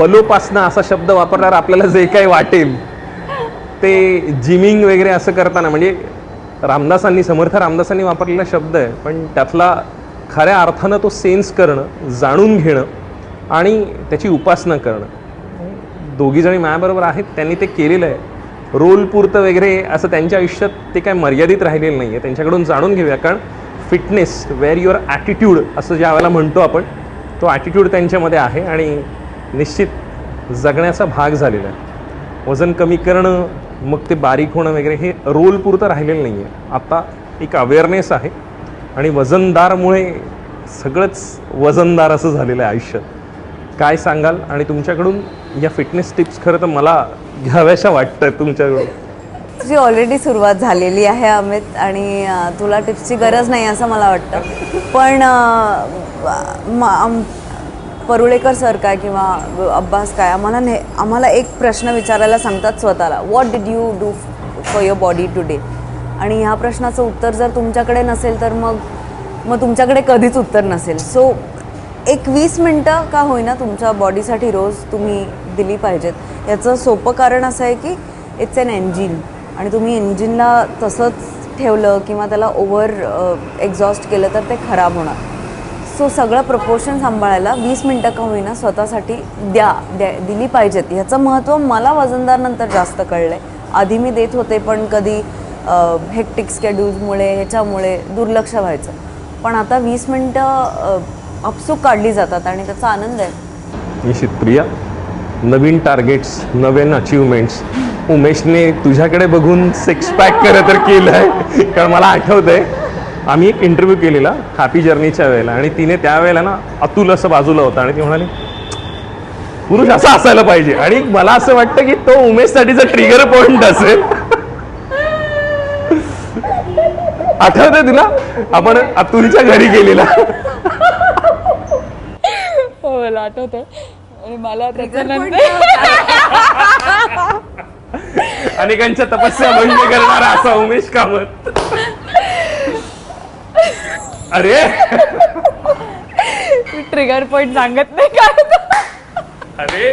बलोपासना असा शब्द वापरणार आपल्याला जे काही वाटेल ते जिमिंग वगैरे असं करताना, म्हणजे रामदासांनी, समर्थ रामदासांनी वापरलेला शब्द आहे, पण त्यातला खऱ्या अर्थानं तो सेन्स करणं, जाणून घेणं आणि त्याची उपासना करणं. दोघीजणी माझ्याबरोबर आहेत, त्यांनी ते केलेलं आहे. रोल पुरतं वगैरे असं त्यांच्या आयुष्यात ते काय मर्यादित राहिलेलं नाही आहे. त्यांच्याकडून जाणून घेऊया, कारण फिटनेस वेअर युअर ॲटिट्यूड असं ज्या वेळेला म्हणतो आपण, तो ॲटिट्यूड त्यांच्यामध्ये आहे आणि निश्चित जगण्याचा भाग झालेला आहे. वजन कमी करणं, मग ते बारीक होणं वगैरे हे रोल पुरतं राहिलेलं नाही आहे. आता एक अवेअरनेस आहे आणि वजनदारमुळे सगळंच वजनदार असं झालेलं आहे आयुष्यात. काय सांगाल? आणि तुमच्याकडून या फिटनेस टिप्स खरं तर मला घ्याव्याशा वाटतं तुमच्याकडून. तुझी ऑलरेडी सुरुवात झालेली आहे अमित, आणि तुला टिप्सची गरज नाही असं मला वाटतं. पण परुळेकर सर काय किंवा अब्बास काय आम्हाला एक प्रश्न विचारायला सांगतात स्वतःला, what did you do for your body today. आणि ह्या प्रश्नाचं उत्तर जर तुमच्याकडे नसेल तर मग तुमच्याकडे कधीच उत्तर नसेल. सो एक 20 मिनटं का होईना तुमच्या बॉडीसाठी रोज तुम्ही दिली पाहिजेत. याचं सोपं कारण असं आहे की इट्स एन इंजिन, आणि तुम्ही इंजिनला तसंच ठेवलं किंवा त्याला ओव्हर एक्झॉस्ट केलं तर ते खराब होणार. सो सगळं प्रपोर्शन सांभाळायला 20 मिनटं का होईना स्वतःसाठी दिली पाहिजेत. ह्याचं महत्त्व मला वजनदारनंतर जास्त कळलं आहे. आधी मी देत होते, पण कधी हेक्टिक स्केड्यूल्समुळे ह्याच्यामुळे दुर्लक्ष व्हायचं. पण आता 20 मिनटं अपसूक काढली जातात आणि त्याचा आनंद आहे. निश्चित प्रिया, नवीन टार्गेट्स, नवीन अचीवमेंट्स उमेशने तुझ्याकडे बघून 6 पॅक तर केलं आहे. कारण मला आठवतं आहे आम्ही एक इंटरव्ह्यू केलेला हॅपी जर्नीच्या वेळेला, आणि तिने त्यावेळेला ना अतुल असं बाजूला होता आणि ती म्हणाली पुरुष असा असायला पाहिजे. आणि मला असं वाटतं की तो उमेशसाठीचा ट्रिगर पॉइंट असेल. आठवतंय तुला आपण अतुलच्या घरी गेलेला? मला आठवतंय. आणि मला त्याच्यानंतर अनेकांच्या तपस्या भंग करणारा असा उमेश कामत. अरे ट्रिगर पॉइंट सांगत नाही का? अरे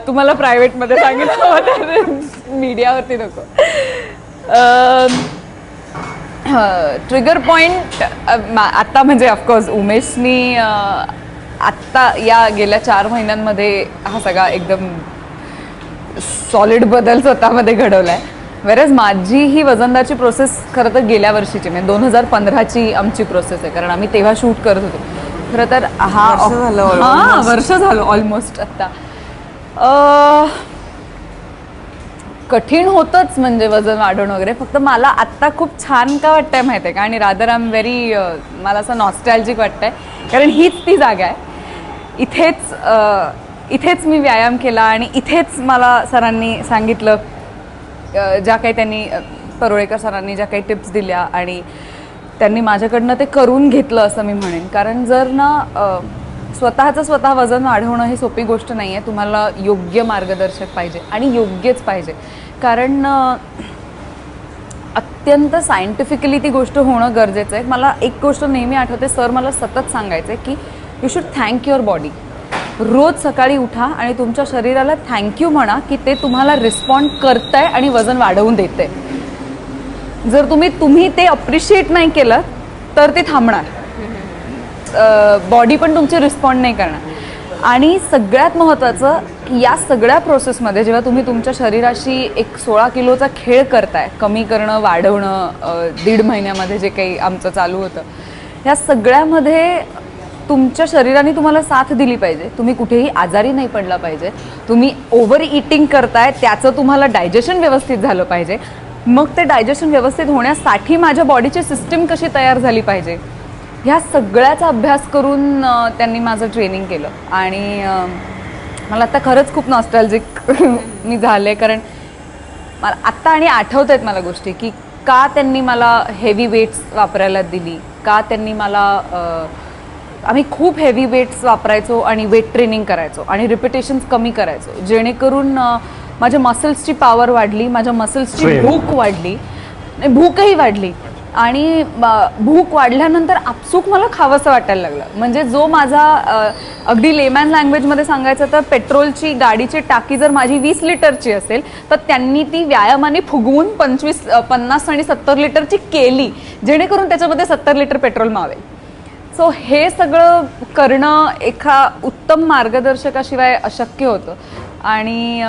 तुम्हाला प्रायव्हेट मध्ये सांगितलं होतं, मीडियावरती नको. ट्रिगर पॉइंट आत्ता म्हणजे ऑफकोर्स उमेशनी आत्ता या गेल्या 4 महिन्यांमध्ये हा सगळा एकदम सॉलिड बदल स्वतःमध्ये घडवला आहे. वेरज माझी ही वजनदारची प्रोसेस खरं तर गेल्या वर्षीची, म्हणजे 2015ची आमची प्रोसेस आहे, कारण आम्ही तेव्हा शूट करत होतो. खरं तर वर्ष झालं ऑलमोस्ट. आत्ता कठीण होतंच म्हणजे वजन वाढवणं वगैरे. फक्त मला आत्ता खूप छान का वाटतंय माहिती आहे का, आणि रादर आय एम व्हेरी, मला असं नॉस्टॅल्जिक वाटतंय, कारण हीच ती जागा आहे. इथेच मी व्यायाम केला आणि इथेच मला सरांनी सांगितलं, ज्या काही त्यांनी परुळेकर सरांनी ज्या काही टिप्स दिल्या आणि त्यांनी माझ्याकडनं ते करून घेतलं असं मी म्हणेन. कारण जर ना स्वतः वजन वाढवणं ही सोपी गोष्ट नाही आहे. तुम्हाला योग्य मार्गदर्शक पाहिजे आणि योग्यच पाहिजे, कारण अत्यंत सायंटिफिकली ती गोष्ट होणं गरजेचं आहे. मला एक गोष्ट नेहमी आठवते, सर मला सतत सांगायचं की you should thank your body. रोज सकाळी उठा आणि तुमच्या शरीराला थँक्यू म्हणा की ते तुम्हाला रिस्पॉन्ड करतंय आणि वजन वाढवून देतंय. जर तुम्ही ते अप्रिशिएट नाही केलं तर ते थांबणार, बॉडी पण तुमची रिस्पॉन्ड नाही करणार. आणि सगळ्यात महत्त्वाचं, या सगळ्या प्रोसेसमध्ये जेव्हा तुम्ही तुमच्या शरीराशी एक 16 किलोचा खेळ करताय, कमी करणं वाढवणं, 1.5 महिन्यामध्ये जे काही आमचं चालू होतं, ह्या सगळ्यामध्ये तुमच्या शरीराने तुम्हाला साथ दिली पाहिजे. तुम्ही कुठेही आजारी नाही पडला पाहिजे. तुम्ही ओव्हर इटिंग करताय त्याचं तुम्हाला डायजेशन व्यवस्थित झालं पाहिजे. मग ते डायजेशन व्यवस्थित होण्यासाठी माझ्या बॉडीची सिस्टीम कशी तयार झाली पाहिजे, ह्या सगळ्याचा अभ्यास करून त्यांनी माझं ट्रेनिंग केलं. आणि मला आता खरंच खूप नॉस्टॅल्जिक मी झाले, कारण मला आत्ता आणि आठवत आहेत मला गोष्टी की का त्यांनी मला हेवी वेट्स वापरायला दिली, का त्यांनी मला आम्ही खूप हेवी वेट्स वापरायचो आणि वेट ट्रेनिंग करायचो आणि रिपिटेशन्स कमी करायचो, जेणेकरून माझ्या मसल्सची पॉवर वाढली, माझ्या मसल्सची भूकही वाढली आणि भूक वाढल्यानंतर आपसूक मला खावंसं वाटायला लागलं. म्हणजे जो माझा अगदी लेमॅन लँग्वेजमध्ये सांगायचं तर पेट्रोलची गाडीची टाकी जर माझी 20 लिटरची असेल तर त्यांनी ती व्यायामाने फुगवून 50 आणि 70 लिटरची केली, जेणेकरून त्याच्यामध्ये 70 लिटर पेट्रोल मावेल. सो हे सगळं करणं एका उत्तम मार्गदर्शकाशिवाय अशक्य होतं. आणि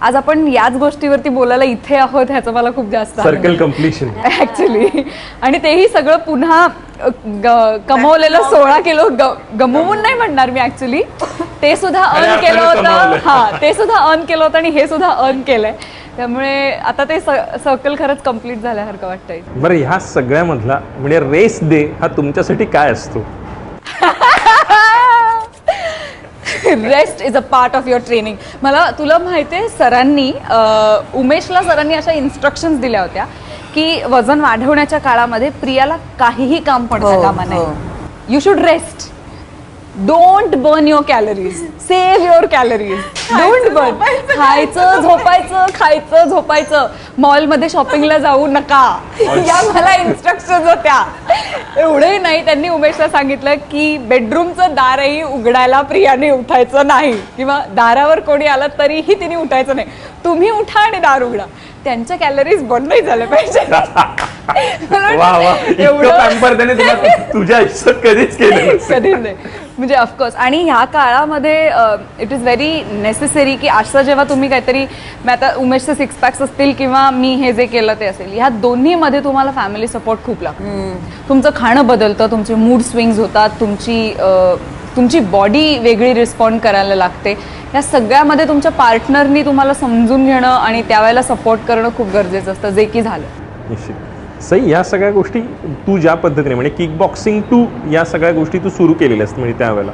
आज आपण याच गोष्टीवरती बोलायला इथे आहोत ह्याचं मला खूप जास्त सर्कल कम्प्लिशन ऍक्च्युली. आणि तेही सगळं पुन्हा कमवलेलं 16 किलो गमवून नाही म्हणणार मी, ऍक्च्युली ते सुद्धा अर्न केलं होतं. हा, ते सुद्धा अर्न केलं होतं आणि हे सुद्धा अर्न केलंय. त्यामुळे आता ते सर्कल खरंच कम्प्लीट झाल्यासारखं वाटतंय. बरं, ह्या सगळ्यामधला म्हणजे रेस डे हा तुमच्यासाठी काय असतो? Rest is a part of your training. तुला माहिती आहे सरांनी सरांनी अशा इन्स्ट्रक्शन्स दिल्या होत्या की वजन वाढवण्याच्या काळामध्ये प्रियाला काहीही काम पडता कामा नाही. You should rest, don't burn your calories, save your calories, don't burn. खायचं झोपायचं, मॉलमध्ये शॉपिंगला जाऊ नका, या मला इन्स्ट्रक्शन्स होत्या. एवढंही नाही, त्यांनी उमेशला सांगितलं की बेडरूमचं दारही उघडायला प्रियाने उठायचं नाही, किंवा दारावर कोणी आलं तरीही तिने उठायचं नाही. तुम्ही उठा आणि दार उघडा. त्यांच्या कॅलरीज बर्न नाही झाल्या पाहिजे. तुझ्या आयुष्यात कधीच केलं कधीच नाही. म्हणजे ऑफकोर्स. आणि ह्या काळामध्ये इट इज व्हेरी नेसेसरी की असं जेव्हा तुम्ही काहीतरी, आता उमेशचे 6 पॅक्स असतील किंवा मी हे जे केलं ते असेल, ह्या दोन्हीमध्ये तुम्हाला फॅमिली सपोर्ट खूप लागतो. तुमचं खाणं बदलतं, तुमचे मूड स्विंग्स होतात, तुमची बॉडी वेगळी रिस्पॉन्ड करायला लागते. या सगळ्यामध्ये तुमच्या पार्टनरनी तुम्हाला समजून घेणं आणि त्यावेळेला सपोर्ट करणं खूप गरजेचं असतं, जे की झालं. निश्चित. सई, या सगळ्या गोष्टी तू ज्या पद्धतीने म्हणजे किक बॉक्सिंग टू या सगळ्या गोष्टी तू सुरू केलेल्या असत, म्हणजे त्यावेळेला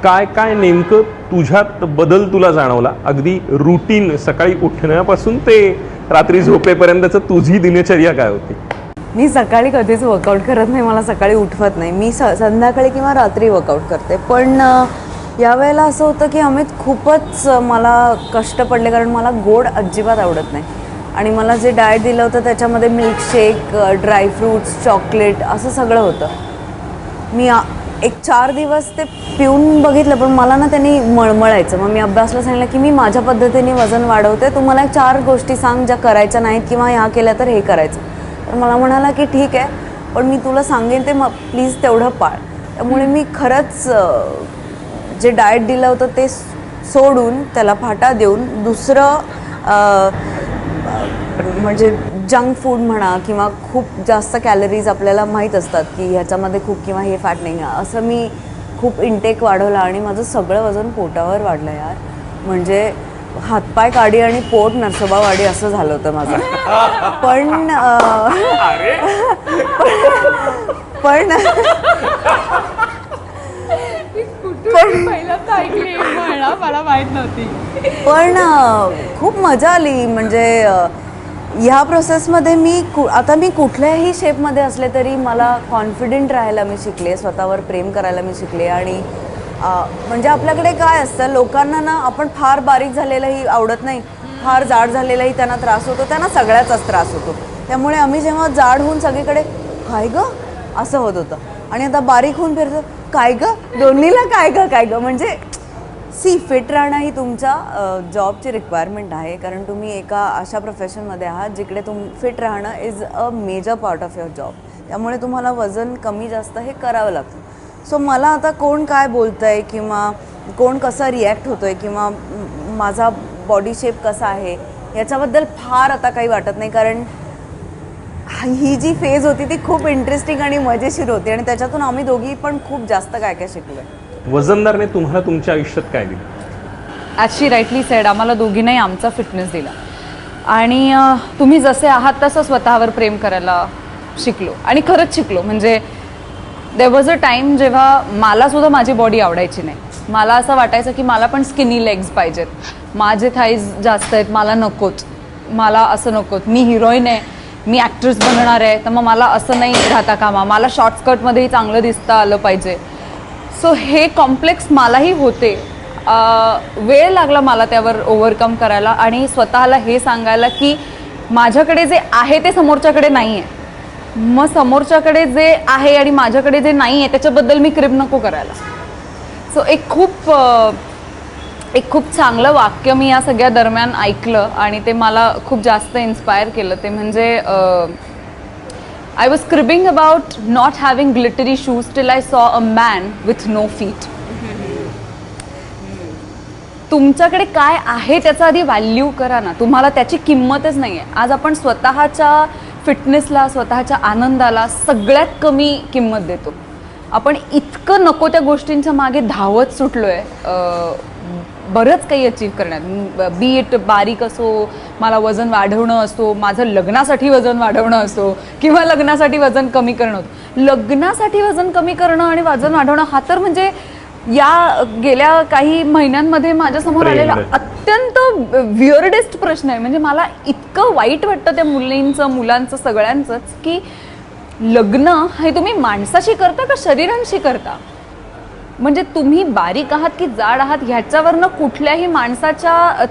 काय काय नेमकं तुझ्यात बदल तुला जाणवला? अगदी रुटीन सकाळी उठण्यापासून ते रात्री झोपेपर्यंतच तुझी दिनचर्या काय होती? मी सकाळी कधीच वर्कआउट करत नाही, मला सकाळी उठवत नाही. मी संध्याकाळी किंवा रात्री वर्कआउट करते. पण यावेळेला असं होतं की अमित खूपच मला कष्ट पडले, कारण मला गोड अजिबात आवडत नाही. आणि मला जे डाएट दिलं होतं त्याच्यामध्ये मिल्कशेक, ड्रायफ्रूट्स, चॉकलेट असं सगळं होतं. मी एक 4 दिवस ते पिऊन बघितलं, पण मला ना त्यांनी मळमळायचं. मग मी अभ्यासला सांगितलं की मी माझ्या पद्धतीने वजन वाढवते, तू मला 4 गोष्टी सांग ज्या करायच्या नाहीत, किंवा ह्या केल्या तर हे करायचं. तर मला म्हणाला की ठीक आहे, पण मी तुला सांगेन ते प्लीज तेवढं पाळ. त्यामुळे मी खरंच जे डाएट दिलं होतं ते सोडून त्याला फाटा देऊन दुसरं म्हणजे जंक फूड म्हणा, किंवा खूप जास्त कॅलरीज आपल्याला माहीत असतात की ह्याच्यामध्ये खूप, किंवा हे फॅट नाही आहे, असं मी खूप इंटेक वाढवला. आणि माझं सगळं वजन पोटावर वाढलं यार. म्हणजे हातपाय काढी आणि पोट नरसोबावाडी असं झालं होतं माझं. पण मला माहित नव्हती. पण खूप मजा आली. म्हणजे ह्या प्रोसेसमध्ये मी कुठल्याही शेपमध्ये असले तरी मला कॉन्फिडेंट राहायला मी शिकले, स्वतःवर प्रेम करायला मी शिकले. आणि म्हणजे आपल्याकडे काय असतं, लोकांना ना आपण फार बारीक झालेलंही आवडत नाही, फार जाड झालेलाही त्यांना त्रास होतो, त्यांना सगळ्याचाच त्रास होतो. त्यामुळे आम्ही जेव्हा जाड होऊन सगळीकडे काय ग असं होत होतं, आणि आता बारीक होऊन फिरतो काय ग, दोन्हीला काय ग. म्हणजे फिट राहणं ही तुमच्या जॉबची रिक्वायरमेंट आहे, कारण तुम्ही एका अशा प्रोफेशनमध्ये आहात जिकडे फिट राहणं is a major part of your job. त्यामुळे तुम्हाला वजन कमी जास्त हे करावं लागतं. सो मला आता कोण काय बोलतं आहे, किंवा कोण कसा रिॲक्ट होतो आहे, किंवा माझा बॉडी शेप कसा आहे, याच्याबद्दल फार आता काही वाटत नाही. कारण ही जी फेज होती ती खूप इंटरेस्टिंग आणि मजेशीर होती, आणि त्याच्यातून आम्ही दोघी पण खूप जास्त काय शिकलो. वजनदारने तुम्हाला तुमच्या आयुष्यात काय दिलं? ॲज शी राईटली सेड, आम्हाला दोघींनाही आमचा फिटनेस दिला. आणि तुम्ही जसे आहात तसं स्वतःवर प्रेम करायला शिकलो, आणि खरंच शिकलो. म्हणजे देअर वॉज अ टाईम जेव्हा मला सुद्धा माझी बॉडी आवडायची नाही. मला असं वाटायचं की मला पण स्किनी लेग्स पाहिजेत, माझे थाईज जास्त आहेत, मला नकोत, मला असं नकोत, मी हिरोईन आहे, मी ॲक्ट्रेस बनणार आहे, तर मग मला असं नाही राहता कामा, मला शॉर्ट स्कर्टमध्येही चांगलं दिसता आलं पाहिजे. सो हे कॉम्प्लेक्स मलाही होते. वेळ लागला मला त्यावर ओव्हरकम करायला, आणि स्वतःला हे सांगायला की माझ्याकडे जे आहे ते समोरच्याकडे नाही आहे. मग समोरच्याकडे जे आहे आणि माझ्याकडे जे नाही आहे त्याच्याबद्दल मी क्रिप नको करायला. सो एक खूप चांगलं वाक्य मी या सगळ्या दरम्यान ऐकलं आणि ते मला खूप जास्त इन्स्पायर केलं. ते म्हणजे I was cribbing about not having glittery shoes till I saw a man with no feet. तुमच्याकडे काय आहे त्याचा आधी व्हॅल्यू करा ना. तुम्हाला त्याची किंमतच नाही आहे. आज आपण स्वतःच्या फिटनेसला, स्वतःच्या आनंदाला सगळ्यात कमी किंमत देतो. आपण इतकं नको त्या गोष्टींच्या मागे धावत सुटलोय बरंच काही अचीव करण्यात. बी इट बारीक असो, मला वजन वाढवणं असो, माझं लग्नासाठी वजन वाढवणं असो किंवा लग्नासाठी वजन कमी करणं होतं. लग्नासाठी वजन कमी करणं आणि वजन वाढवणं हा तर म्हणजे या गेल्या काही महिन्यांमध्ये माझ्यासमोर आलेला अत्यंत विअर्डेस्ट प्रश्न आहे. म्हणजे मला इतकं वाईट वाटतं त्या मुलांचं सगळ्यांचंच की लग्न हे तुम्ही माणसाशी करता का शरीरांशी करता. म्हणजे तुम्ही बारीक आहात की जाड आहात ह्याच्यावरनं कुठल्याही माणसाच्या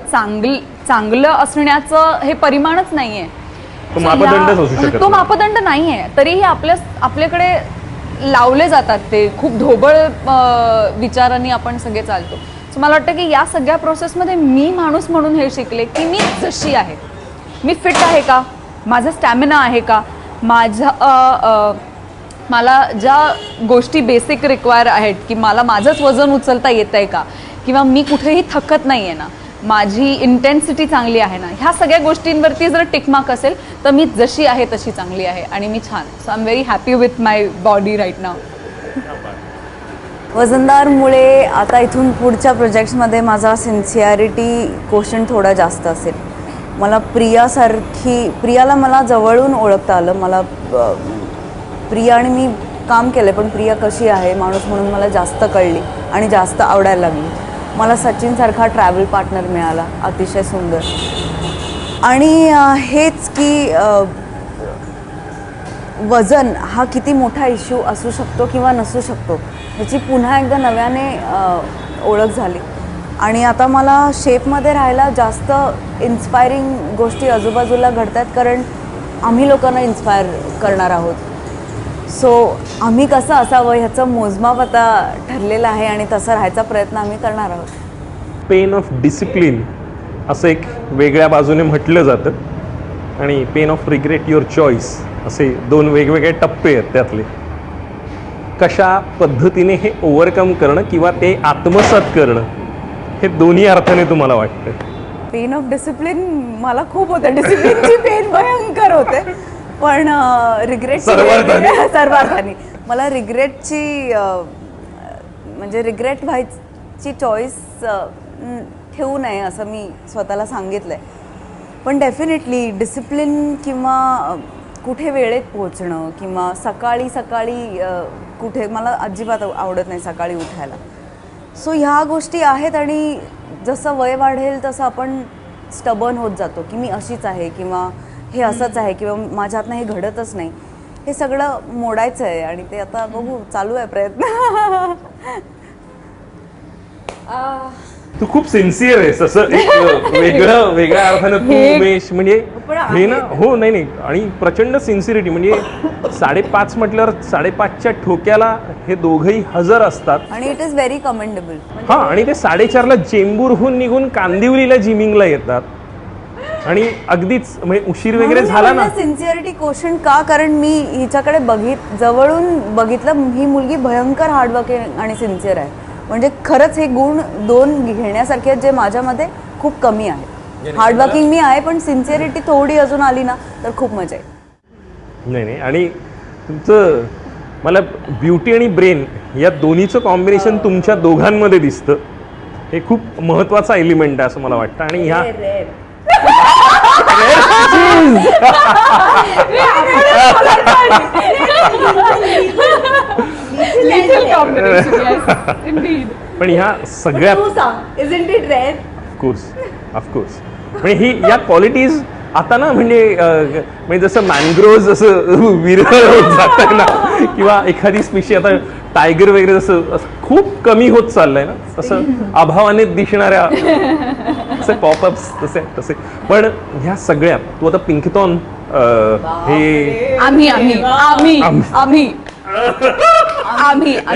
चांगलं असण्याचं हे परिमाणच नाहीये. तो मापदंड नाहीये. तरीही आपल्याकडे लावले जातात ते खूप ढोबळ विचारांनी आपण सगळे चालतो. सो मला वाटतं की या सगळ्या प्रोसेसमध्ये मी माणूस म्हणून हे शिकले की मी जशी आहे, मी फिट आहे का, माझा स्टॅमिना आहे का, मला ज्या गोष्टी बेसिक रिक्वायर आहेत की मला माझंच वजन उचलता येत आहे का, किंवा मी कुठेही थकत नाही आहे ना, माझी इंटेन्सिटी चांगली आहे ना, ह्या सगळ्या गोष्टींवरती जर टिकमार्क असेल तर मी जशी आहे तशी चांगली आहे आणि मी छान. So I am very happy with my body right now. वजनदारमुळे आता इथून पुढच्या प्रोजेक्ट्समध्ये माझा सिन्सिअरिटी क्वोशंट थोडा जास्त असेल. मला प्रियाला मला जवळून ओळखता आलं. मला प्रिया आणि मी काम केलं पण प्रिया कशी आहे माणूस म्हणून मला जास्त कळली आणि जास्त आवडायला लागली. मला सचिनसारखा ट्रॅव्हल पार्टनर मिळाला, अतिशय सुंदर. आणि हेच की वजन हा किती मोठा इश्यू असू शकतो किंवा नसू शकतो ह्याची पुन्हा एकदा नव्याने ओळख झाली. आणि आता मला शेपमध्ये राहायला जास्त इन्स्पायरिंग गोष्टी आजूबाजूला घडत आहेत कारण आम्ही लोकांना इन्स्पायर करणार आहोत. सो आम्ही कसं असावं ह्याचं मोजमाप आता ठरलेलं आहे आणि तसं राहायचा प्रयत्न आम्ही करणार आहोत. पेन ऑफ डिसिप्लिन असं एक वेगळ्या बाजूने म्हटलं जातं आणि pain of regret your choice असे दोन वेगवेगळे टप्पे आहेत त्यातले. कशा पद्धतीने हे ओव्हरकम करणं किंवा ते आत्मसात करणं हे दोन्ही अर्थाने तुम्हाला वाटतं. पेन ऑफ डिसिप्लिन मला खूप होतं. डिसिप्लिनची पेन भयंकर होते पण सर्वार्थाने मला रिग्रेटची म्हणजे रिग्रेट व्हायची चॉईस ठेवू नये असं मी स्वतःला सांगितलं आहे. पण डेफिनेटली डिसिप्लिन किंवा कुठे वेळेत पोहोचणं किंवा सकाळी कुठे मला अजिबात आवडत नाही सकाळी उठायला. सो ह्या गोष्टी आहेत आणि जसं वय वाढेल तसं आपण स्टबर्न होत जातो की मी अशीच आहे किंवा हे असंच आहे किंवा माझ्यातनं हे घडतच नाही. हे सगळं मोडायचं आहे आणि ते आता बघू, चालू आहे प्रयत्न. तू खूप सिन्सिअर आहेस असं एक वेगळ्या अर्थानं तू उमेश म्हणजे हे ना. हो नाही आणि प्रचंड सिन्सिअरिटी म्हणजे 5.5 म्हटल्यावर 5.5च्या ठोक्याला हे दोघंही हजर असतात आणि इट इज व्हेरी कमेंडेबल. हा आणि ते 4:30ला चेंबूरहून निघून कांदिवलीला जिमिंगला येतात आणि अगदीच म्हणजे उशीर वगैरे झाला ना. सिन्सिअरिटी क्वोशंट का, कारण मी हिच्याकडे जवळून बघितलं. ही मुलगी भयंकर हार्डवर्किंग आणि सिन्सिअर आहे. म्हणजे खरंच हे गुण 2 घेण्यासारखे आहेत जे माझ्यामध्ये खूप कमी आहे. हार्डवर्किंग मी आहे पण सिन्सिअरिटी थोडी अजून आली ना तर खूप मजा येईल. नाही आणि तुमचं मला ब्युटी आणि ब्रेन या दोन्हीचं कॉम्बिनेशन तुमच्या दोघांमध्ये दिसतं. हे खूप महत्त्वाचा एलिमेंट आहे असं मला वाटतं. आणि ह्या पण ह्या सगळ्यात ऑफकोर्स म्हणजे ही या क्वालिटीज आता ना म्हणजे जसं मॅनग्रोव्ह जसं विरळ होत जातं ना किंवा एखादी स्पीशी आता टायगर वगैरे जसं खूप कमी होत चाललंय ना तसं अभावाने दिसणाऱ्या असे पॉपअप्स तसे. पण ह्या सगळ्यात तू आता पिंकथॉन हे आम्ही I'm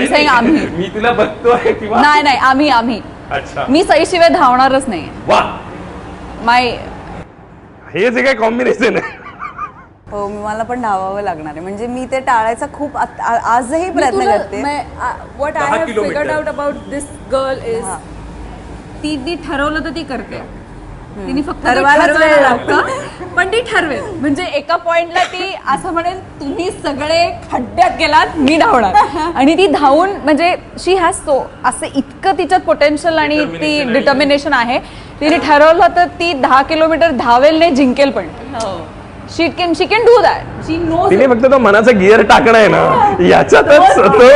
saying आम्ही मी तुला बघतोय किंवा नाही आम्ही अच्छा मी सईशिवाय धावणारच नाही. वा माय हे जे काय कॉम्बिनेशन आहे हो मला पण धावावं लागणार आहे. म्हणजे मी ते टाळायचा खूप आजही प्रयत्न करते. What 10 I have kilometre. Figured out about this girl is हा. ती ठरवलं तर ती करते. तिने फक्त ते ठरवायलाच ठरवायला वेळ लागतं. पण ती ठरवेल. म्हणजे एका पॉइंटला ती असं म्हणेल तुम्ही सगळे खड्ड्यात गेलात मी धावणार आणि ती धावून म्हणजे शी हॅज सो असं इतकं तिच्यात पोटेन्शियल आणि ती डिटर्मिनेशन आहे. तिने ठरवलं तर ती 10 किलोमीटर धावेल नाही जिंकेल पण. She can do that. She knows. तिने फक्त तो मनाचा गिअर टाकणं आहे ना याच्यातच तो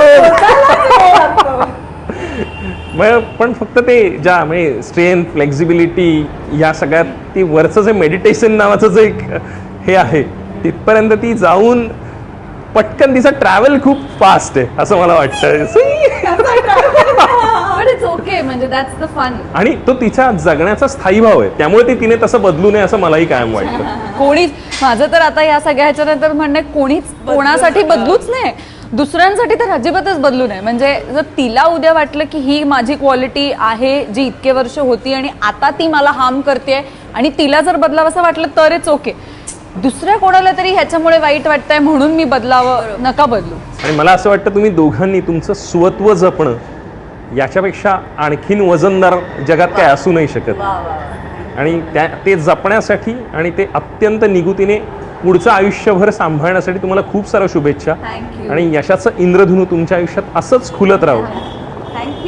पण फक्त ते ज्या म्हणजे स्ट्रेंथ फ्लेक्झिबिलिटी या सगळ्यात ती वरचं जे मेडिटेशन नावाचं जे एक हे आहे तिथपर्यंत ती जाऊन पटकन तिचा ट्रॅव्हल खूप फास्ट आहे असं मला वाटतं. But it's okay, म्हणजे that's the fun. आणि तो तिच्या जगण्याचा स्थायी भाव आहे त्यामुळे ती तिने तसं बदलू नये असं मलाही कायम वाटतं. कोणीच माझं तर आता या सगळ्या ह्याच्यानंतर म्हणणं आहे, कोणीच कोणासाठी बदलूच नाही, दुसऱ्यांसाठी तर अजिबातच बदलू नये. म्हणजे जर तिला उद्या वाटलं की ही माझी क्वालिटी आहे जी इतके वर्ष होती आणि आता ती मला हार्म करते आणि तिला जर बदलावं वाटलं तरच ओके. दुसऱ्या कोणाला तरी ह्याच्यामुळे वाईट वाटतंय म्हणून मी बदलावं नका बदलू. आणि मला असं वाटतं तुम्ही दोघांनी तुमचं स्वत्व जपणं याच्यापेक्षा आणखीन वजनदार जगात काय असू नाही शकत. आणि ते जपण्यासाठी आणि ते अत्यंत निगुतीने पुढचं आयुष्यभर सांभाळण्यासाठी तुम्हाला खूप साऱ्या शुभेच्छा. Thank you. आणि यशाचं इंद्रधनु तुमच्या आयुष्यात असंच खुलत राहू.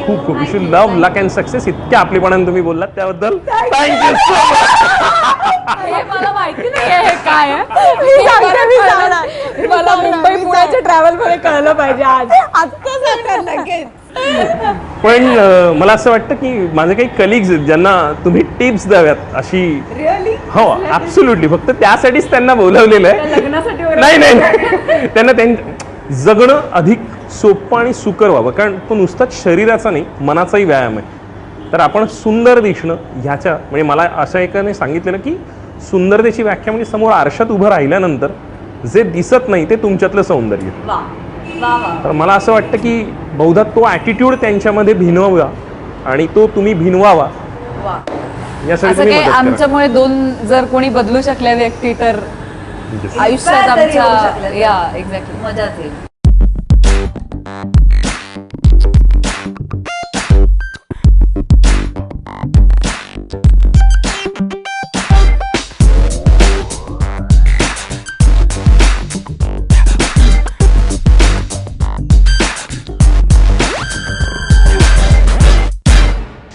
खूप खूप wish you love luck and success. इतक्या आपलेपणाने तुम्ही बोललात त्याबद्दल थँक्यू सो हे मला माहिती नाही हे काय आहे. मला मुंबई पुण्याच्या ट्रॅव्हल मध्ये कळलं पाहिजे आज. पण मला असं वाटतं की माझे काही कलिग्स आहेत ज्यांना तुम्ही टिप्स द्याव्यात अशी. हो ऍब्सोल्युटली. फक्त त्यासाठीच त्यांना बोलवलेलं आहे. लग्नासाठी नाही त्यांना जगणं अधिक सोपं आणि सुकर व्हावं. कारण तो नुसताच शरीराचा नाही मनाचाही व्यायाम आहे. तर आपण सुंदर दिसणं ह्याच्या म्हणजे मला असं एकाने सांगितलेलं की सुंदरतेची व्याख्या म्हणजे समोर आरशात उभं राहिल्यानंतर जे दिसत नाही ते तुमच्यातलं सौंदर्य. तर मला असं वाटतं की बहुधा तो ॲटिट्यूड त्यांच्यामध्ये भिनवावा आणि तो तुम्ही भिनवावा यासाठी असं तुम्ही काही मदत करा. आमच्यामुळे दोन जर कोणी बदलू शकल्या व्यक्ती तर आयुष्यात तरी येऊ आमच्या शकल्या. या एक्झॅक्टली. मजाच येईल.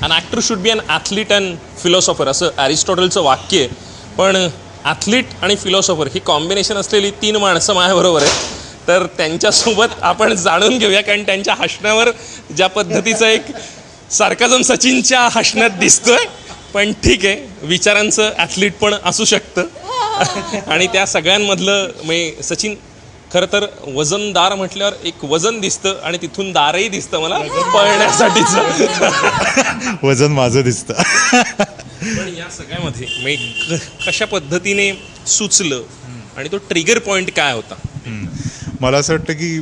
An actor should be an athlete and philosopher असं ॲरिस्टॉटलचं वाक्य आहे. पण ॲथलीट आणि फिलॉसॉफर ही कॉम्बिनेशन असलेली 3 माणसं माझ्याबरोबर आहेत. तर त्यांच्यासोबत आपण जाणून घेऊया कारण त्यांच्या हसण्यावर ज्या पद्धतीचा एक सार्काझम सचिनच्या हसण्यात दिसतोय. पण ठीक आहे विचारांचं ॲथलीट पण असू शकतं. आणि त्या सगळ्यांमधलं म्हणजे सचिन खरं तर वजनदार म्हटल्यावर एक वजन दिसतं आणि तिथून दारही दिसतं मला पळण्यासाठीचं. वजन माझं दिसतं. पण या सगळ्यामध्ये म्हणजे कशा पद्धतीने सुचलं आणि तो ट्रिगर पॉइंट काय होता? मला असं वाटतं की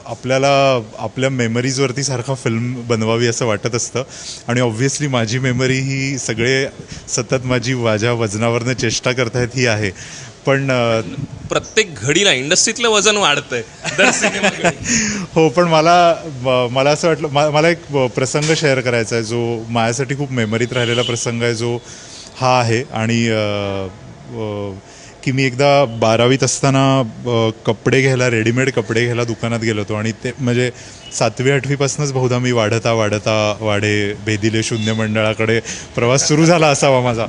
आपल्याला आपल्या मेमरीजवरती सारखा फिल्म बनवावी असं वाटत असतं. आणि ऑब्व्हियसली माझी मेमरी ही सगळे सतत माझ्या वजनावरनं चेष्टा करतायत ही आहे. पण प्रत्येक घडीला इंडस्ट्रीतलं वजन वाढतंय दर सिनेमाकडे. हो पण मला असं वाटलं मला एक प्रसंग शेअर करायचा आहे जो माझ्यासाठी खूप मेमरीत राहिलेला प्रसंग आहे जो हा आहे. आणि की मी एकदा 12वीत असताना कपडे घ्यायला रेडीमेड कपडे घ्यायला दुकानात गेलो होतो. आणि ते म्हणजे 7वी-8वीपासूनच बहुधा मी वाढे भेदिले शून्य मंडळाकडे प्रवास सुरू झाला असावा माझा.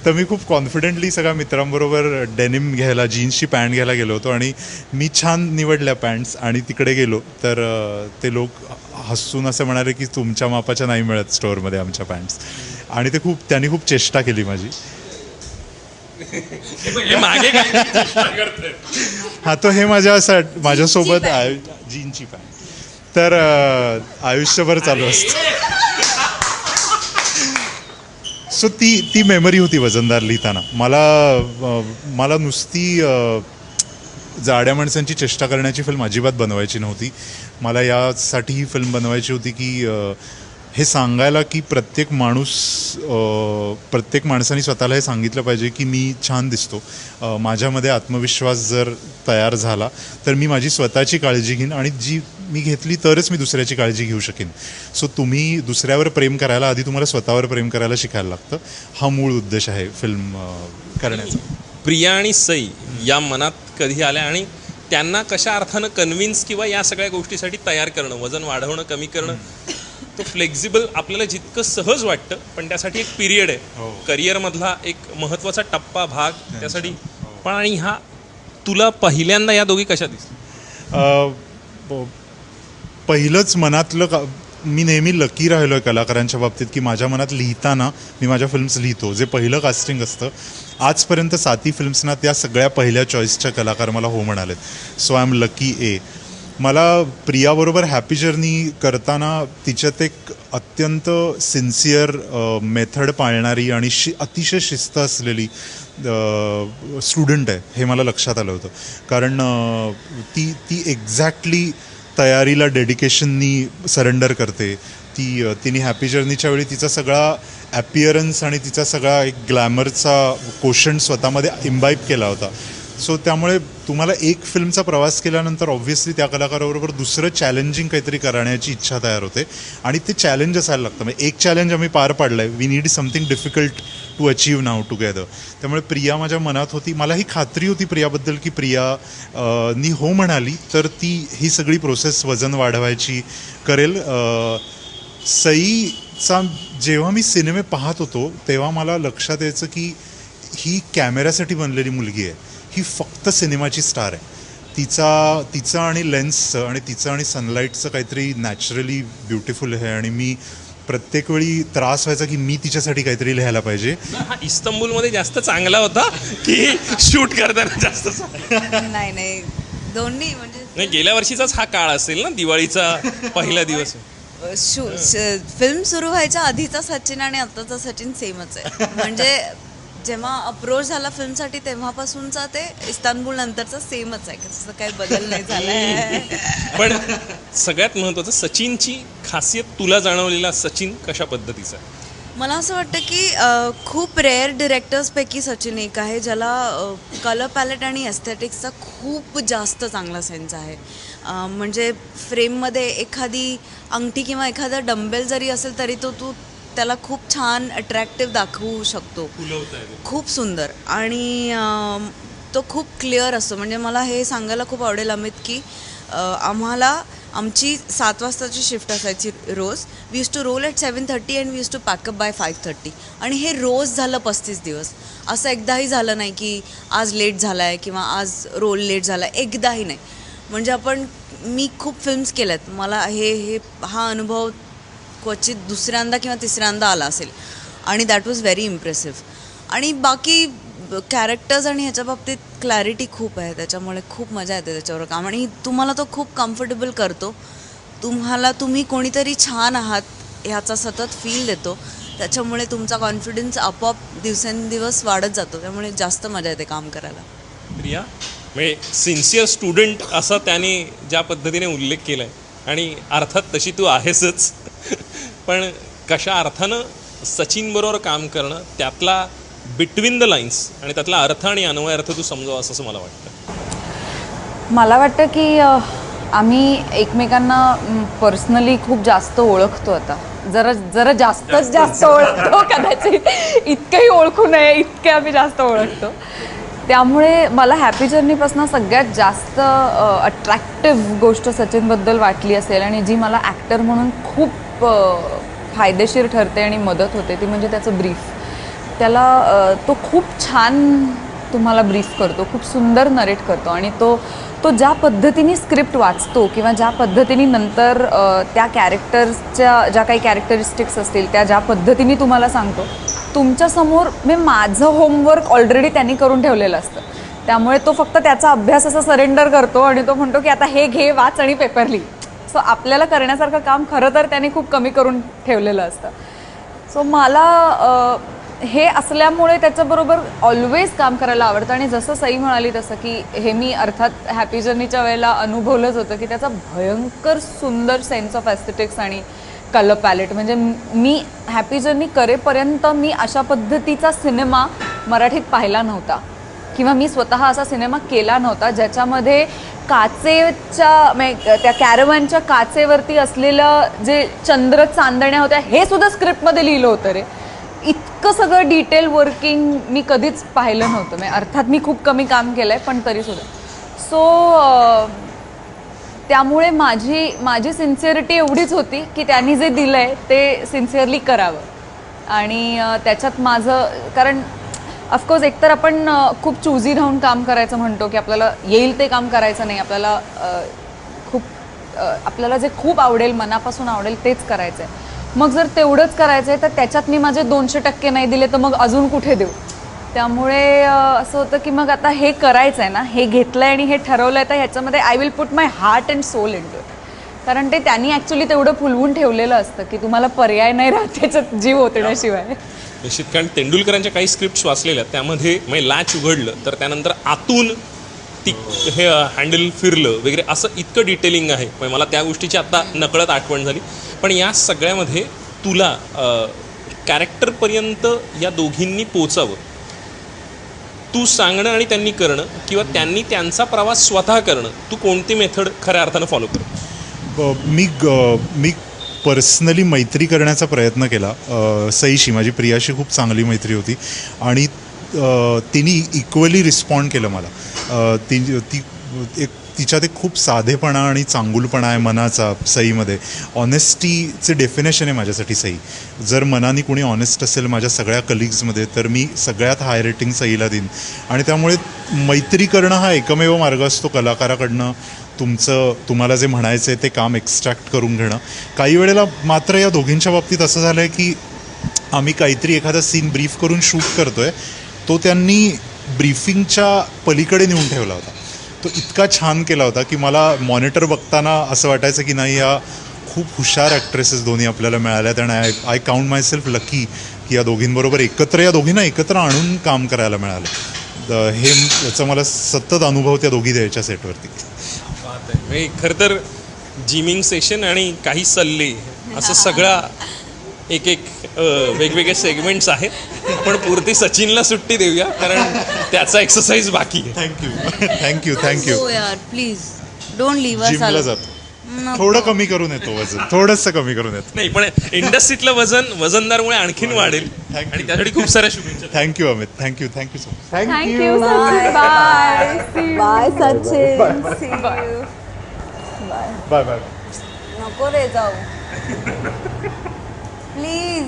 तर मी खूप कॉन्फिडेंटली सगळ्या मित्रांबरोबर डेनिम घ्यायला जीन्सची पॅन्ट घ्यायला गेलो होतो. आणि मी छान निवडल्या पॅन्ट्स आणि तिकडे गेलो तर ते लोक हसून असं म्हणाले की तुमच्या मापाच्या नाही मिळत स्टोअरमध्ये आमच्या पॅन्ट्स. आणि ते त्यांनी खूप चेष्टा केली माझी. हा तो हे माझ्यासोबत जीन्सची पॅन्ट तर आयुष्यभर चालू असतं. सो ती मेमरी होती वजनदार लिहिताना. मला नुसती जाड्या माणसांची चेष्टा करण्याची फिल्म अजिबात बनवायची नव्हती. मला यासाठी ही फिल्म बनवायची होती की हे सांगायला की प्रत्येक माणसाने स्वतःला हे सांगितलं पाहिजे की मी छान दिसतो. माझ्यामध्ये आत्मविश्वास जर तयार झाला तर मी माझी स्वतःची काळजी घेईन आणि जी मी घेतली तरच मी दुसऱ्याची काळजी घेऊ शकेन. सो तुम्ही दुसऱ्यावर प्रेम करायला आधी तुम्हाला स्वतःवर प्रेम करायला शिकायला लागतं. हा मूळ उद्देश आहे फिल्म करण्याचा. प्रिया आणि सई या मनात कधी आल्या आणि त्यांना कशा अर्थानं कन्व्हिन्स किंवा या सगळ्या गोष्टीसाठी तयार करणं, वजन वाढवणं कमी करणं, तो फ्लेक्झिबल आपल्याला जितकं सहज वाटतं पण त्यासाठी एक पिरियड आहे करिअरमधला एक महत्त्वाचा टप्पा भाग त्यासाठी. पण आणि हा तुला पहिल्यांदा या दोघी कशा दिसतात? पहिलंच मनातलं मी नेहमी लकी राहिलो आहे कलाकारांच्या बाबतीत की माझ्या मनात लिहिताना मी माझ्या फिल्म्स लिहितो. जे पहिलं कास्टिंग असतं आजपर्यंत 7 फिल्म्सना त्या सगळ्या पहिल्या चॉईसच्या कलाकार मला हो म्हणालेत. सो आय एम लकी ए. मला प्रियाबरोबर हॅपी जर्नी करताना तिच्यात एक अत्यंत सिन्सिअर मेथड पाळणारी आणि अतिशय शिस्त असलेली स्टुडंट आहे हे मला लक्षात आलं होतं. कारण ती एक्झॅक्टली तयारीला डेडिकेशननी सरेंडर करते. तिने हॅपी जर्नीच्या वेळी तिचा सगळा ॲपिअरन्स आणि तिचा सगळा एक ग्लॅमरचा कोशंट स्वतःमध्ये इम्बाईब केला होता. सो त्यामुळे तुम्हाला एक फिल्मचा प्रवास केल्यानंतर ऑब्व्हियसली त्या कलाकाराबरोबर दुसरं चॅलेंजिंग काहीतरी करण्याची इच्छा तयार होते आणि ते चॅलेंज असायला लागतं. म्हणजे एक चॅलेंज आम्ही पार पाडलं आहे, we need something difficult to achieve now together. त्यामुळे प्रिया माझ्या मनात होती. मला ही खात्री होती प्रियाबद्दल की प्रिया नी हो म्हणाली तर ती ही सगळी प्रोसेस वजन वाढवायची करेल. सईचा जेव्हा मी सिनेमे पाहत होतो तेव्हा मला लक्षात यायचं की ही कॅमेऱ्यासाठी बनलेली मुलगी आहे. ही फक्त सिनेमाची स्टार आहे. तिचं आणि लेन्सचं आणि तिचं आणि सनलाईटचं काहीतरी नॅचरली ब्युटिफुल आहे आणि मी प्रत्येक वेळी त्रास व्हायचा की मी तिच्यासाठी काहीतरी लिहायला पाहिजे. हा इस्तंबूलमध्ये जास्त चांगला होता की शूट करताना जास्त नाही दोन्ही म्हणजे नाही, गेल्या वर्षीचाच हा काळ असेल ना, दिवाळीचा पहिला दिवस. फिल्म सुरू व्हायच्या आधीचा सचिन आणि आत्ताचा सचिन सेमच आहे. म्हणजे जेव्हा अप्रोच झाला फिल्मसाठी तेव्हापासूनचा ते इस्तानबुल नंतरचा सेमच आहे. तसं काही बदल नाही झालाय. पण सगळ्यात महत्त्वाचं सचिनची खासियत तुला जाणवलेला सचिन कशा पद्धतीचा आहे? मला असं वाटतं की खूप रेअर डिरेक्टर्सपैकी सचिन एक आहे ज्याला कलर पॅलेट आणि एस्थेटिक्सचा खूप जास्त चांगला सेन्स आहे. म्हणजे फ्रेममध्ये एखादी अंगठी किंवा एखादा डंबेल जरी असेल तरी तू त्याला खूप छान अट्रॅक्टिव्ह दाखवू शकतो. खूप सुंदर आणि तो खूप क्लिअर असतो. म्हणजे मला हे सांगायला खूप आवडेल अमित की आमची 7 वाजताची शिफ्ट असायची रोज. We use to roll at 7:30 and we use to pack up by 5:30. आणि हे रोज झालं 35 दिवस. असं एकदाही झालं नाही की आज लेट झाला आहे किंवा आज रोल लेट झाला आहे, एकदाही नाही. म्हणजे मी खूप फिल्म्स केल्यात. मला हा अनुभव क्वचित दुसऱ्यांदा किंवा तिसऱ्यांदा आला असेल आणि दॅट वॉज व्हेरी इम्प्रेसिव्ह. आणि बाकी कॅरेक्टर्स आणि ह्याच्या बाबतीत क्लॅरिटी खूप आहे, त्याच्यामुळे खूप मजा येते त्याच्यावर काम. आणि तुम्हाला तो खूप कम्फर्टेबल करतो. तुम्ही कोणीतरी छान आहात ह्याचा सतत फील देतो. त्याच्यामुळे तुमचा कॉन्फिडन्स आपोआप दिवसेंदिवस वाढत जातो. त्यामुळे जास्त मजा येते काम करायला. प्रिया म्हणजे सिन्सिअर स्टुडंट असा त्याने ज्या पद्धतीने उल्लेख केला आहे आणि अर्थात तशी तू आहेसच. पण कशा अर्थानं सचिनबरोबर काम करणं, त्यातला बिटवीन द लाईन्स आणि त्यातला अर्थ आणि अन्वय अर्थ तू समजावा असं मला वाटतं. मला वाटतं की आम्ही एकमेकांना पर्सनली खूप जास्त ओळखतो आता. जरा जास्त ओळखतो कदाचित. इतकंही ओळखू नये इतके आम्ही जास्त ओळखतो. त्यामुळे मला हॅपी जर्नीपासून सगळ्यात जास्त अट्रॅक्टिव्ह गोष्ट सचिनबद्दल वाटली असेल आणि जी मला ॲक्टर म्हणून खूप फायदेशीर ठरते आणि मदत होते ती म्हणजे त्याचं ब्रीफ. तो खूप छान तुम्हाला ब्रीफ करतो, खूप सुंदर नरेट करतो आणि तो ज्या पद्धतीने स्क्रिप्ट वाचतो किंवा ज्या पद्धतीने नंतर त्या कॅरेक्टर्सच्या ज्या काही कॅरेक्टरिस्टिक्स असतील त्या ज्या पद्धतीने तुम्हाला सांगतो, तुमच्यासमोर माझं होमवर्क ऑलरेडी त्यांनी करून ठेवलेलं असतं. त्यामुळे तो फक्त त्याचा अभ्यास असा सरेंडर करतो आणि तो म्हणतो की आता हे घे, वाच आणि पेपर लिही. सो आपल्याला करण्यासारखं काम खरं तर त्याने खूप कमी करून ठेवलेलं असतं. सो मला हे असल्यामुळे त्याच्याबरोबर ऑलवेज काम करायला आवडतं. आणि जसं सई म्हणाली तसं की हे मी अर्थात हॅपी जर्नीच्या वेळेला अनुभवलंच होतं की त्याचा भयंकर सुंदर सेन्स ऑफ एस्थेटिक्स आणि कलर पॅलेट. म्हणजे मी हॅपी जर्नी करेपर्यंत मी अशा पद्धतीचा सिनेमा मराठीत पाहिला नव्हता किंवा मी स्वतः असा सिनेमा केला नव्हता ज्याच्यामध्ये काचेच्या त्या कॅरवॅनच्या काचेवरती असलेलं जे चंद्र चांदण्या होत्या हे सुद्धा स्क्रिप्टमध्ये लिहिलं होतं रे. इतकं सगळं डिटेल वर्किंग मी कधीच पाहिलं नव्हतं. म्हणजे अर्थात मी खूप कमी काम केलं आहे पण तरीसुद्धा. सो त्यामुळे माझी सिन्सिअरिटी एवढीच होती की त्यांनी जे दिलं आहे ते सिन्सिअरली करावं. आणि त्याच्यात माझं कारण ऑफकोर्स एकतर आपण खूप चूझी राहून काम करायचं म्हणतो की आपल्याला येईल ते काम करायचं नाही, आपल्याला जे खूप आवडेल मनापासून आवडेल तेच करायचं आहे. मग जर तेवढंच करायचं आहे तर त्याच्यात मी माझे 200% नाही दिले तर मग अजून कुठे देऊ. त्यामुळे असं होतं की मग आता हे करायचं आहे ना, हे घेतलं आहे आणि हे ठरवलं आहे तर ह्याच्यामध्ये I will put my heart and soul into it. कारण ते त्यांनी ॲक्च्युली तेवढं फुलवून ठेवलेलं असतं की तुम्हाला पर्याय नाही राहत त्याच्यात जीव ओतण्याशिवाय. निश्चित. कारण तेंडुलकरांच्या काही स्क्रिप्ट्स वाचलेल्या त्यामध्ये म्हणजे लॅच उघडलं तर त्यानंतर आतून ती हे हँडल फिरलं वगैरे असं इतकं डिटेलिंग आहे. म्हणजे मला त्या गोष्टीची आत्ता नकळत आठवण झाली. पण या सगळ्यामध्ये तुला कॅरेक्टरपर्यंत या दोघींनी पोचावं, तू सांगणं आणि त्यांनी करणं किंवा त्यांनी त्यांचा प्रवास स्वतः करणं, तू कोणती मेथड खऱ्या अर्थानं फॉलो कर? मी पर्सनली मैत्री करण्याचा प्रयत्न केला सईशी. माझी प्रियाशी खूप चांगली मैत्री होती आणि तिने इक्वली रिस्पॉन्ड केलं मला. ती एक तिच्यात एक खूप साधेपणा आणि चांगुलपणा आहे मनाचा सईमध्ये. ऑनेस्टीचे डेफिनेशन आहे माझ्यासाठी सई. जर मनाने कोणी ऑनेस्ट असेल माझ्या सगळ्या कलिग्समध्ये तर मी सगळ्यात हाय रेटिंग सईला देईन. आणि त्यामुळे मैत्री करणं हा एकमेव मार्ग असतो कलाकाराकडनं तुम्हाला जे म्हणायचं आहे ते काम एक्स्ट्रॅक्ट करून घेणं. काही वेळेला मात्र या दोघींच्या बाबतीत असं झालं आहे की आम्ही काहीतरी एखादा सीन ब्रीफ करून शूट करतो आहे, तो त्यांनी ब्रीफिंगच्या पलीकडे नेऊन ठेवला होता. तो इतका छान केला होता की मला मॉनिटर बघताना असं वाटायचं की नाही, या खूप हुशार ॲक्ट्रेसेस दोन्ही आपल्याला मिळाल्यात आणि I count my self lucky की या दोघींबरोबर या दोघींना एकत्र आणून काम करायला मिळालं. हे याचा मला सतत अनुभव त्या दोघी द्यायच्या सेटवरती. खरं तर जिमिंग सेशन आणि काही सल्ले असं सगळा एक वेगवेगळे सेगमेंट्स आहेत. पण पुरती सचिनला सुट्टी देऊया कारण त्याचा एक्सरसाइज बाकी आहे. थँक्यू. प्लीज डोंट लिव्ह अस. जिमला जातो, थोडं कमी करून येतो वजन, थोडंसं कमी करून येतो. नाही पण इंडस्ट्रीतलं वजनदारमुळे आणखीन वाढेल आणि त्यासाठी खूप साऱ्या शुभेच्छा. Thank you Amit. Thank you so much. Thank you Sachin. Bye. Bye Sachin. See you. Bye bye. नको रे जाऊ प्लीज.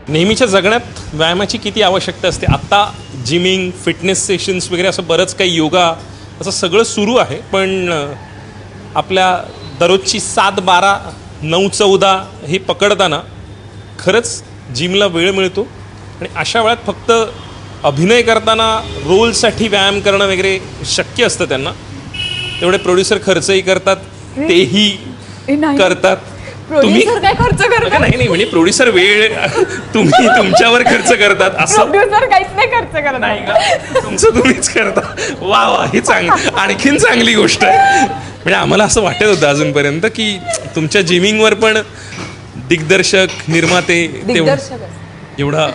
नेहमीच्या जगण्यात व्यायामाची किती आवश्यकता असते. आत्ता जिमिंग, फिटनेस सेशन्स वगैरे असं बरंच काही, योगा असं सगळं सुरू आहे. पण आपल्या दररोजची 7-12, 9-14 हे पकडताना खरंच जिमला वेळ मिळतो. आणि अशा वेळात फक्त अभिनय करताना रोलसाठी व्यायाम करणं वगैरे शक्य असतं त्यांना. तेवढे प्रोड्युसर खर्चही करतात, तेही करतात. प्रोड्युसर काय खर्च करतात? नाही म्हणजे प्रोड्युसर वेळ तुम्ही तुमच्यावर खर्च करतात असं प्रोड्युसर काहीच नाही खर्च करत. नाही का? तुमचं तुम्हीच करता. वा हे आणखीन चांगली गोष्ट आहे. म्हणजे आम्हाला असं वाटत होतं अजूनपर्यंत की तुमच्या जिमिंगवर पण दिग्दर्शक, निर्माते एवढा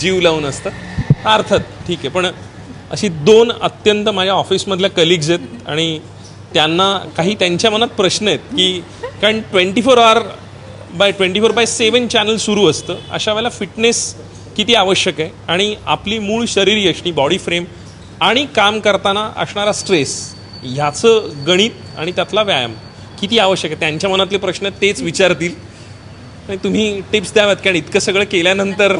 जीव लावून असतात. अर्थात ठीक आहे. पण अशी 2 अत्यंत माझ्या ऑफिसमधल्या कलिग्ज आहेत आणि त्यांना काही त्यांच्या मनात प्रश्न आहेत की कारण 24/7 चॅनल सुरू असतं. अशा वेळेला फिटनेस किती आवश्यक आहे आणि आपली मूळ शरीरयष्टी, बॉडी फ्रेम आणि काम करताना असणारा स्ट्रेस ह्याचं गणित आणि त्यातला व्यायाम किती आवश्यक आहे. त्यांच्या मनातले प्रश्न तेच विचारतील आणि तुम्ही टिप्स द्याव्यात. कारण इतकं सगळं केल्यानंतर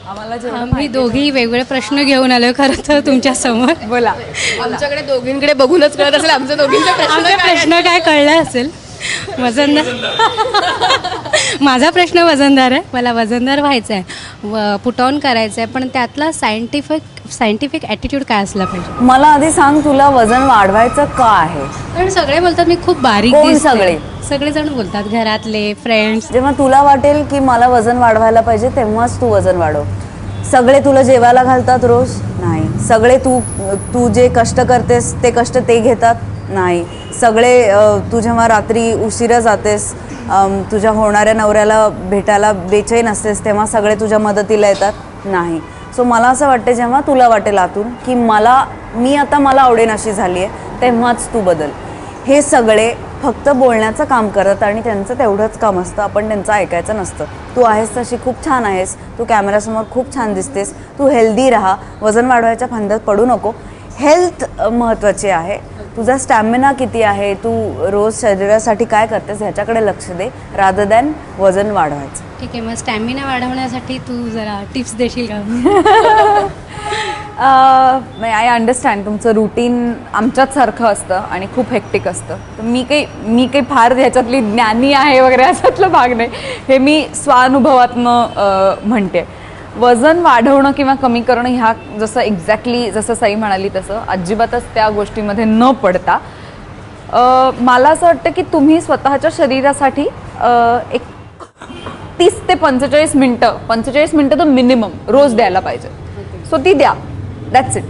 आम्ही दोघी वेगवेगळे प्रश्न घेऊन आलो खरं तर तुमच्या समोर. बोला. आमच्याकडे दोघींकडे बघूनच कळत असेल आमच्या दोघींचा आमचा प्रश्न काय कळला असेल. माझा प्रश्न वजनदार आहे. मला वजनदार व्हायचं आहे, पुट ऑन करायचं आहे, पण त्यातला सायंटिफिक ॲटिट्यूड काय असला पाहिजे? मला आधी सांग, तुला वजन वाढवायचं का आहे? कारण सगळे बोलतात मी खूप बारीक कोण दिसते. सगळे? सगळेजण बोलतात, घरातले, फ्रेंड्स. जेव्हा तुला वाटेल की मला वजन वाढवायला पाहिजे तेव्हाच तू वजन वाढव. सगळे तुला जेवायला घालतात रोज? नाही. सगळे तू जे कष्ट करतेस ते कष्ट ते घेतात? नाही. सगळे तू जेव्हा रात्री उशिरा जातेस, तुझ्या होणाऱ्या नवऱ्याला भेटायला बेचैन असतेस, तेव्हा सगळे तुझ्या मदतीला येतात? नाही. सो मला असं वाटतं, जेव्हा तुला वाटेल आतून की मी आता मला आवडेन अशी झाली आहे, तेव्हाच तू बदल. हे सगळे फक्त बोलण्याचं काम करत आणि त्यांचं तेवढंच काम असतं, आपण त्यांचं ऐकायचं नसतं. तू आहेस तशी खूप छान आहेस, तू कॅमेऱ्यासमोर खूप छान दिसतेस, तू हेल्दी राहा, वजन वाढवायच्या फंद्यात पडू नको. हेल्थ महत्त्वाची आहे. तुझा स्टॅमिना किती आहे, तू रोज शरीरासाठी काय करतेस ह्याच्याकडे लक्ष दे, रादर दॅन वजन वाढवायचं. ठीक आहे, मग स्टॅमिना वाढवण्यासाठी तू जरा टिप्स देशील का? आय अंडरस्टँड तुमचं रुटीन आमच्याच सारखं असतं आणि खूप हेक्टिक असतं. तर मी काही फार ह्याच्यातली ज्ञानी आहे वगैरे अशातला भाग नाही. हे मी स्वानुभवातनं म्हणते. वजन वाढवणं किंवा कमी करणं ह्या जसं सई म्हणाली तसं अजिबातच त्या गोष्टीमध्ये न पडता मला असं वाटतं की तुम्ही स्वतःच्या शरीरासाठी एक 30 ते 45 मिनटं तर मिनिमम रोज द्यायला पाहिजे. सो ती द्या, दॅट्स इट.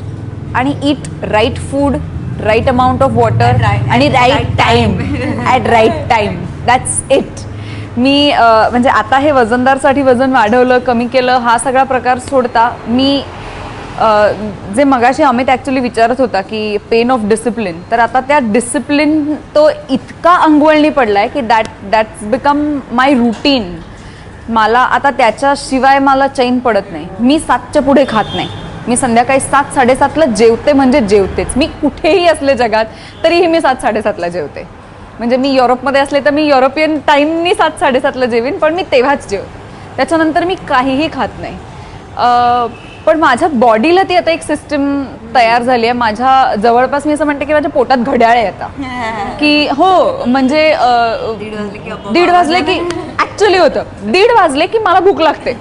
आणि eat right food, right amount of water आणि right time, at right time, that's it. मी म्हणजे आता हे वजनदारसाठी वजन वाढवलं कमी केलं हा सगळा प्रकार सोडता मी जे मगाशी अमित ॲक्च्युली विचारत होता की पेन ऑफ डिसिप्लिन, तर आता त्या डिसिप्लिन तो इतका अंगवळणी पडला आहे की दॅट्स बिकम माय रुटीन. मला आता त्याच्याशिवाय मला चैन पडत नाही. मी 7च्या पुढे खात नाही. मी संध्याकाळी 7-7:30ला जेवते म्हणजे जेवतेच. मी कुठेही असले जगात तरीही मी 7-7:30ला जेवते. म्हणजे मी युरोपमध्ये असले तर मी युरोपियन टाईमनी 7-7:30ला जेवीन, पण मी तेव्हाच जेवते. त्याच्यानंतर मी काहीही खात नाही. पण माझ्या बॉडीला ती आता एक सिस्टम तयार झाली आहे. माझ्या जवळपास मी असं म्हणते की माझ्या पोटात घड्याळे येतात की हो, म्हणजे 1:30 वाजले की ॲक्च्युली होतं 1:30 वाजले की मला भूक लागते.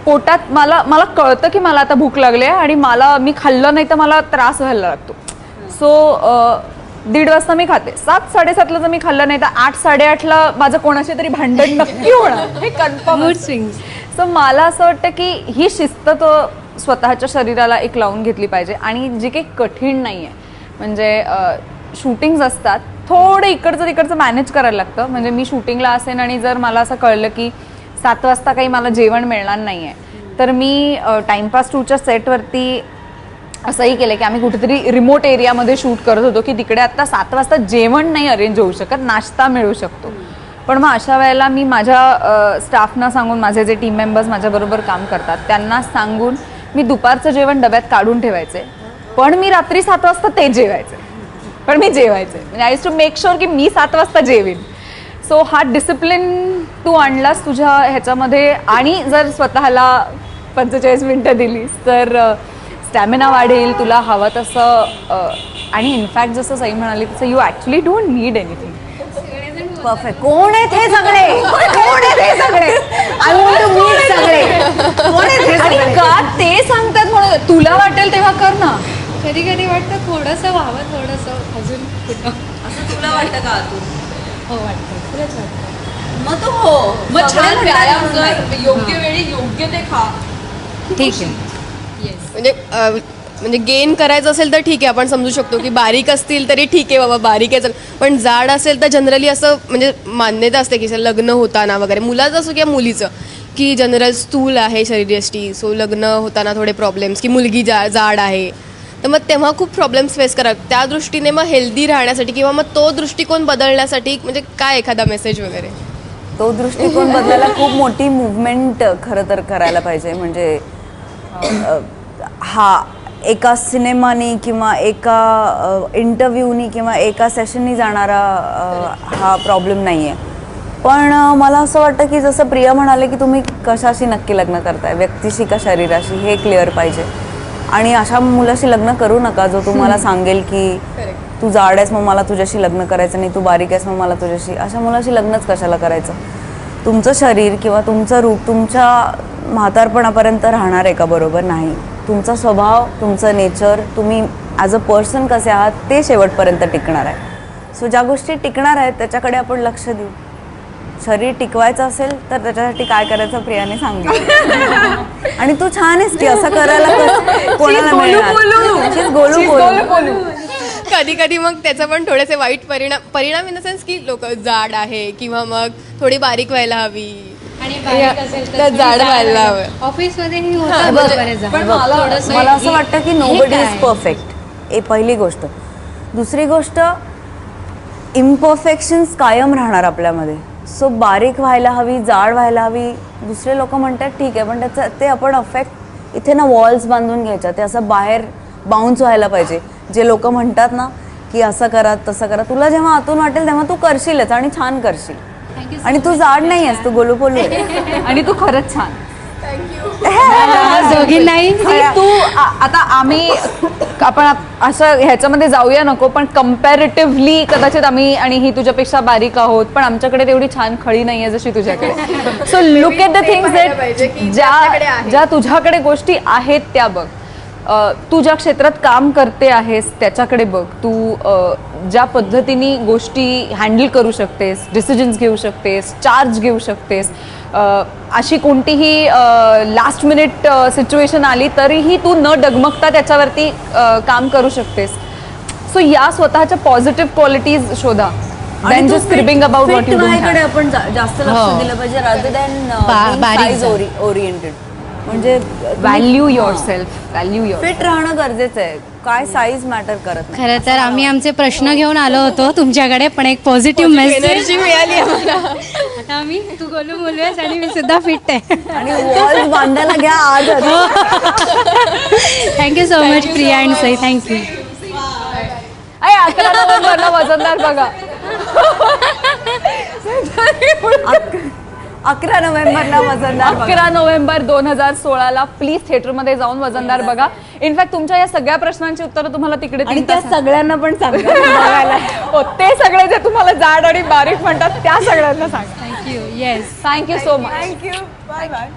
पोटात मला कळतं की मला आता भूक लागली आहे आणि मी खाल्लं नाही तर मला त्रास व्हायला लागतो. सो 1:30 वाजता मी खाते. 7-7:30ला जर मी खाल्लं नाही तर 8-8:30ला माझं कोणाशी तरी भांडण नक्की होणार, हे कन्फर्म. Mood swings. सो मला असं वाटतं की ही शिस्त तो स्वतःच्या शरीराला एक लावून घेतली पाहिजे. आणि जी काही कठीण नाही आहे, म्हणजे शूटिंग्स असतात, थोडं इकडचं तिकडचं मॅनेज करायला लागतं. म्हणजे मी शूटिंगला असेन आणि जर मला असं कळलं की 7 वाजता काही मला जेवण मिळणार नाही आहे, तर मी टाइमपास 2च्या सेटवरती असंही केलं की आम्ही कुठेतरी रिमोट एरियामध्ये शूट करत होतो की तिकडे आता 7 वाजता जेवण नाही अरेंज होऊ शकत, नाश्ता मिळू शकतो. पण मग अशा वेळेला मी माझ्या स्टाफना सांगून, माझे जे टीम मेंबर्स माझ्याबरोबर काम करतात त्यांना सांगून मी दुपारचं जेवण डब्यात काढून ठेवायचे, पण मी रात्री 7 वाजता ते जेवायचे, पण मी जेवायचे. म्हणजे I use to make sure की मी 7 वाजता जेवीन. सो हा डिसिप्लिन तू आणलास तुझ्या ह्याच्यामध्ये आणि जर स्वतःला 45 मिनटं दिलीस तर स्टॅमिना वाढेल, तुला हवं तसं. आणि इनफॅक्ट जसं सई म्हणाली तसं you actually don't need anything. Perfect. कोण आहेत हे सगळे? कोण आहेत हे सगळे? आय वॉन्ट टू मीट सगळे. कोण आहेत हे आणि सगळे? का ते सांगतात म्हणून तुला वाटेल तेव्हा कर ना. कधी कधी वाटतं थोडंसं व्हावं, थोडंसं अजून कुठं. असं तुला वाटतं का आतून? हो, वाटतं, खरंच वाटतं. मग तू हो, मग सगळे छान म्हणतात व्यायाम म्हणून कर, नाही. योग्य वेळी योग्य ते खा. ठीक आहे. येस. म्हणजे गेन करायचं असेल तर ठीक आहे, आपण समजू शकतो की बारीक असतील तरी ठीक आहे बाबा, बारीक आहे. पण जाड असेल तर जनरली असं म्हणजे मान्यता असते की लग्न होताना वगैरे, मुलाचं असो किंवा मुलीचं, की जनरल स्थूल आहे शरीरयष्टी, सो लग्न होताना थोडे प्रॉब्लेम्स, की मुलगी जाड आहे, तर मग तेव्हा खूप प्रॉब्लेम्स फेस करा. त्या दृष्टीने मग हेल्दी राहण्यासाठी किंवा मग तो दृष्टिकोन बदलण्यासाठी म्हणजे काय एखादा मेसेज वगैरे? तो दृष्टिकोन बदलायला खूप मोठी मुवमेंट खरं तर करायला पाहिजे. म्हणजे हा एका सिनेमानी किंवा एका इंटरव्ह्यूनी किंवा एका सेशननी जाणारा हा प्रॉब्लेम नाही आहे. पण मला असं वाटतं की जसं प्रिया म्हणाले की तुम्ही कशाशी नक्की लग्न करताय, व्यक्तीशी का शरीराशी, हे क्लिअर पाहिजे. आणि अशा मुलाशी लग्न करू नका जो तुम्हाला सांगेल की तू जाड आहेस मग मला तुझ्याशी लग्न करायचं नाही, तू बारीक आहेस मग मला तुझ्याशी. अशा मुलाशी लग्नच कशाला करायचं. तुमचं शरीर किंवा तुमचं रूप तुमच्या म्हातारपणापर्यंत राहणार आहे का? बरोबर नाही. तुमचा स्वभाव, तुमचं नेचर, तुम्ही ॲज अ पर्सन कसे आहात ते शेवटपर्यंत टिकणार आहे. सो ज्या गोष्टी टिकणार आहेत त्याच्याकडे आपण लक्ष देऊ. शरीर टिकवायचं असेल तर त्याच्यासाठी काय करायचं प्रियाने सांगितलं. आणि तू छान आहेस की असं करायला कोणाला मिळणार. She's गोलू बोलू. कधी कधी मग त्याचा पण थोडेसे वाईट परिणाम इन द सेन्स की लोक जाड आहे किंवा मग थोडी बारीक व्हायला हवी आणि बारीक असेल तर जाड व्हायला हवं. ऑफिसमध्येही होतं बरेचदा. मला असं वाटतं की नोबडी इज परफेक्ट. पहिली गोष्ट. दुसरी गोष्ट, इम्परफेक्शन्स कायम राहणार आपल्यामध्ये. सो बारीक व्हायला हवी, जाड व्हायला हवी, दुसरे लोक म्हणतात ठीक आहे, पण त्याचं ते आपण अफेक्ट इथे ना वॉल्स बांधून घ्यायच्या. ते असं बाहेर बाउन्स व्हायला पाहिजे. जे लोक म्हणतात ना की असं करा तसं करा, तुला जेव्हा आतून वाटेल तेव्हा तू करशीलच आणि छान करशील. आणि तू जाड नाही आहेस, तू गोलू बोलू आहे. आणि तू खरंच छान. दोघी नाही. तू आता आम्ही आपण असं ह्याच्यामध्ये जाऊया नको, पण कम्पॅरेटिव्हली कदाचित आम्ही आणि ही तुझ्यापेक्षा बारीक आहोत, पण आमच्याकडे तेवढी छान खळी नाहीये जशी तुझ्याकडे. So look at the things that ज्या तुझ्याकडे गोष्टी आहेत त्या बघ. तू ज्या क्षेत्रात काम करते आहेस त्याच्याकडे बघ. तू ज्या पद्धतीने गोष्टी हँडल करू शकतेस, डिसिजन्स घेऊ शकतेस, चार्ज घेऊ शकतेस, अशी कोणतीही लास्ट मिनिट सिच्युएशन आली तरीही तू न डगमगता त्याच्यावरती काम करू शकतेस. सो या स्वतःच्या पॉझिटिव्ह क्वालिटीज शोधा. आणि तू स्क्रिबिंग अबाउट व्हॉट यू कडे आपण जास्त लक्ष दिलं पाहिजे रादर दॅन ओरिएंटेड. म्हणजे value your self. Value your fit राहणं गरजेचं आहे. काय साईज मॅटर करत नाही. खरं तर आम्ही आमचे प्रश्न घेऊन आलो होतो तुमच्याकडे, पण एक पॉझिटिव्ह मेसेज एनर्जी मिळाली आम्हाला. आता आम्ही तू गोलू बोलूयास आणि मी सुद्धा फिट आहे. आणि वॉल्स बांधायला घ्या आज. Thank you so much Priya and Sai. Thank you. 11 नोव्हेंबरला वजनदार बघा. 11 नोव्हेंबरला वजनदार बघा. 11 नोव्हेंबर 2016ला प्लीज थिएटरमध्ये जाऊन वजनदार बघा. इनफॅक्ट तुमच्या या सगळ्या प्रश्नांची उत्तरं तुम्हाला तिकडे आणि त्या सगळ्यांना पण सांगा. हो, ते सगळे जे तुम्हाला जाड आणि बारीक म्हणतात त्या सगळ्यांना सांगा. Thank you. Yes. Thank you so much. Thank you. Bye bye.